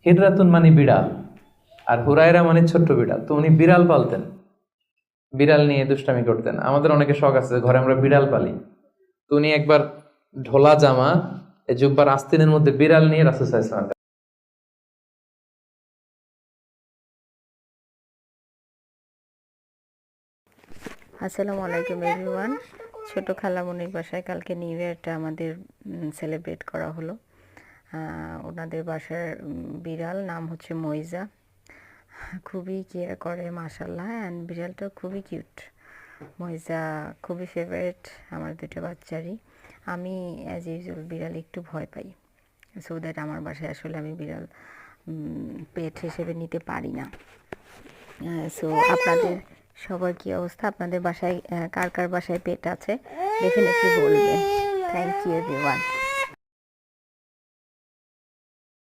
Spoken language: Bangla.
হিররাতুন মানে বিড়াল, আর হুরায়রা মানে ছোট্ট বিড়াল। তো উনি বিড়াল পালতেন, বিড়াল নিয়ে দুষ্টামি করতেন। আমাদের অনেকে শখ আছে, ঘরে আমরা বিড়াল পালি। তো উনি একবার ঢোলা জামা, জুব্বার আস্তিনের মধ্যে বিড়াল নিয়ে রাসূল সাল্লাল্লাহু আলাইহি ওয়াসাল্লাম। আসসালামু আলাইকুম এভরিওয়ান। ছোট খালামণির বাসায় কালকে নিউ ইয়ারটা আমাদের সেলিব্রেট করা হলো। ওনাদের বাসার বিড়াল নাম হচ্ছে মইজা, খুবই কেয়ার করে মাশাল্লাহ, অ্যান্ড বিড়ালটা খুবই কিউট। মইজা খুবই ফেভারিট আমার দুটো বাচ্চারই। আমি অ্যাজ ইউজুয়াল বিড়াল একটু ভয় পাই, সো দ্যাট আমার বাসায় আসলে আমি বিড়াল পেট হিসেবে নিতে পারি না। সো আপনাদের সবার কী অবস্থা? আপনাদের বাসায় কার কার বাসায় পেট আছে? ডেফিনেটলি বলবেন। Thank you everyone.